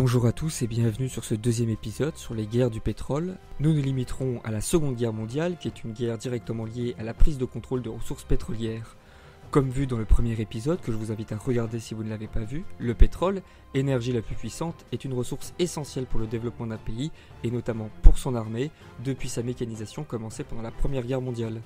Bonjour à tous et bienvenue sur ce deuxième épisode sur les guerres du pétrole. Nous nous limiterons à la Seconde Guerre mondiale, qui est une guerre directement liée à la prise de contrôle de ressources pétrolières. Comme vu dans le premier épisode, que je vous invite à regarder si vous ne l'avez pas vu, le pétrole, énergie la plus puissante, est une ressource essentielle pour le développement d'un pays, et notamment pour son armée, depuis sa mécanisation commencée pendant la Première Guerre mondiale.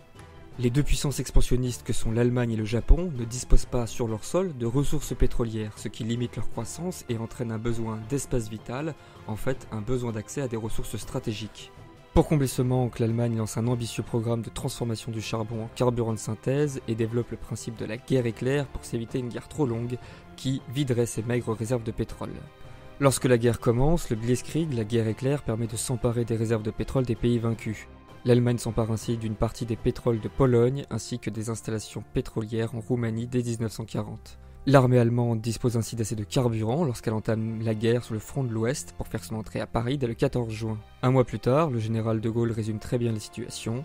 Les deux puissances expansionnistes que sont l'Allemagne et le Japon ne disposent pas sur leur sol de ressources pétrolières, ce qui limite leur croissance et entraîne un besoin d'espace vital, en fait un besoin d'accès à des ressources stratégiques. Pour combler ce manque, l'Allemagne lance un ambitieux programme de transformation du charbon en carburant de synthèse et développe le principe de la guerre éclair pour s'éviter une guerre trop longue qui viderait ses maigres réserves de pétrole. Lorsque la guerre commence, le Blitzkrieg, la guerre éclair, permet de s'emparer des réserves de pétrole des pays vaincus. L'Allemagne s'empare ainsi d'une partie des pétroles de Pologne ainsi que des installations pétrolières en Roumanie dès 1940. L'armée allemande dispose ainsi d'assez de carburant lorsqu'elle entame la guerre sur le front de l'Ouest pour faire son entrée à Paris dès le 14 juin. Un mois plus tard, le général de Gaulle résume très bien la situation.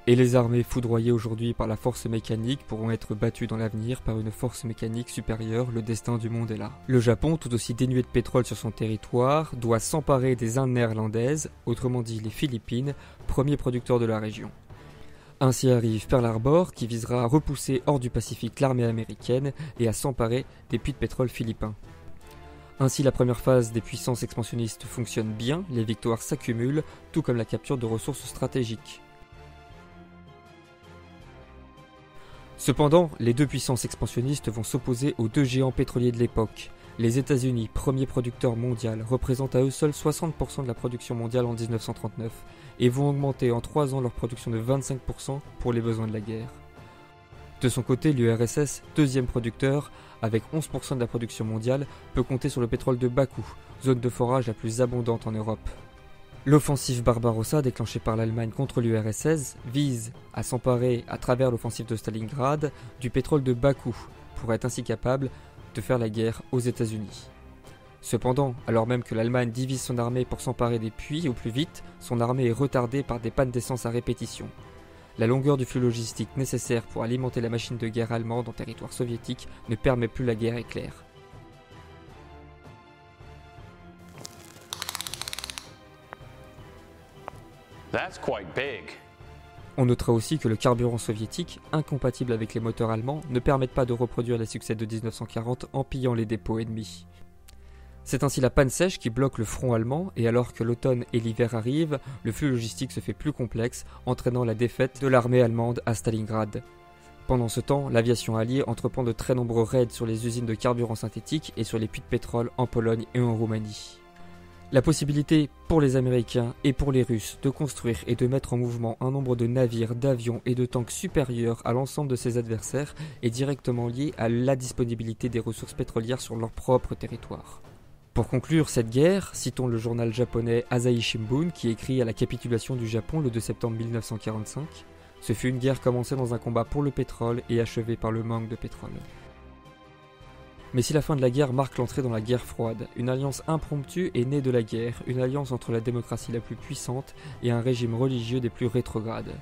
Et les armées foudroyées aujourd'hui par la force mécanique pourront être battues dans l'avenir par une force mécanique supérieure, le destin du monde est là. Le Japon, tout aussi dénué de pétrole sur son territoire, doit s'emparer des Indes néerlandaises, autrement dit les Philippines, premier producteur de la région. Ainsi arrive Pearl Harbor qui visera à repousser hors du Pacifique l'armée américaine et à s'emparer des puits de pétrole philippins. Ainsi la première phase des puissances expansionnistes fonctionne bien, les victoires s'accumulent, tout comme la capture de ressources stratégiques. Cependant, les deux puissances expansionnistes vont s'opposer aux deux géants pétroliers de l'époque. Les États-Unis, premier producteur mondial, représentent à eux seuls 60% de la production mondiale en 1939 et vont augmenter en 3 ans leur production de 25% pour les besoins de la guerre. De son côté, l'URSS, deuxième producteur, avec 11% de la production mondiale, peut compter sur le pétrole de Bakou, zone de forage la plus abondante en Europe. L'offensive Barbarossa déclenchée par l'Allemagne contre l'URSS vise à s'emparer, à travers l'offensive de Stalingrad, du pétrole de Bakou, pour être ainsi capable de faire la guerre aux États-Unis. Cependant, alors même que l'Allemagne divise son armée pour s'emparer des puits au plus vite, son armée est retardée par des pannes d'essence à répétition. La longueur du flux logistique nécessaire pour alimenter la machine de guerre allemande en territoire soviétique ne permet plus la guerre éclair. That's quite big. On notera aussi que le carburant soviétique, incompatible avec les moteurs allemands, ne permettent pas de reproduire les succès de 1940 en pillant les dépôts ennemis. C'est ainsi la panne sèche qui bloque le front allemand et alors que l'automne et l'hiver arrivent, le flux logistique se fait plus complexe, entraînant la défaite de l'armée allemande à Stalingrad. Pendant ce temps, l'aviation alliée entreprend de très nombreux raids sur les usines de carburant synthétique et sur les puits de pétrole en Pologne et en Roumanie. La possibilité pour les Américains et pour les Russes de construire et de mettre en mouvement un nombre de navires, d'avions et de tanks supérieur à l'ensemble de ses adversaires est directement liée à la disponibilité des ressources pétrolières sur leur propre territoire. Pour conclure cette guerre, citons le journal japonais Asahi Shimbun qui écrit à la capitulation du Japon le 2 septembre 1945 « Ce fut une guerre commencée dans un combat pour le pétrole et achevée par le manque de pétrole ». Mais si la fin de la guerre marque l'entrée dans la guerre froide, une alliance impromptue est née de la guerre, une alliance entre la démocratie la plus puissante et un régime religieux des plus rétrogrades.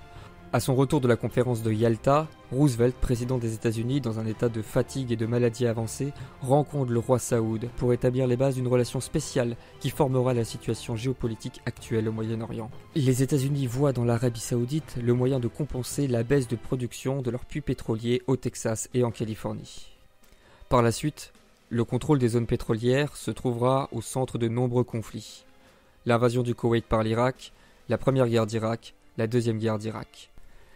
À son retour de la conférence de Yalta, Roosevelt, président des États-Unis dans un état de fatigue et de maladie avancée, rencontre le roi Saoud pour établir les bases d'une relation spéciale qui formera la situation géopolitique actuelle au Moyen-Orient. Les États-Unis voient dans l'Arabie Saoudite le moyen de compenser la baisse de production de leurs puits pétroliers au Texas et en Californie. Par la suite, le contrôle des zones pétrolières se trouvera au centre de nombreux conflits. L'invasion du Koweït par l'Irak, la première guerre d'Irak, la deuxième guerre d'Irak.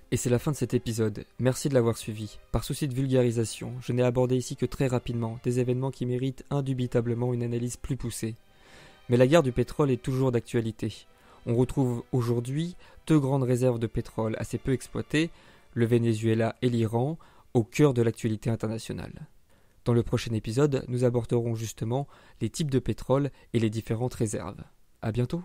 Et c'est la fin de cet épisode, merci de l'avoir suivi. Par souci de vulgarisation, je n'ai abordé ici que très rapidement des événements qui méritent indubitablement une analyse plus poussée. Mais la guerre du pétrole est toujours d'actualité. On retrouve aujourd'hui deux grandes réserves de pétrole assez peu exploitées, le Venezuela et l'Iran, au cœur de l'actualité internationale. Dans le prochain épisode, nous aborderons justement les types de pétrole et les différentes réserves. À bientôt!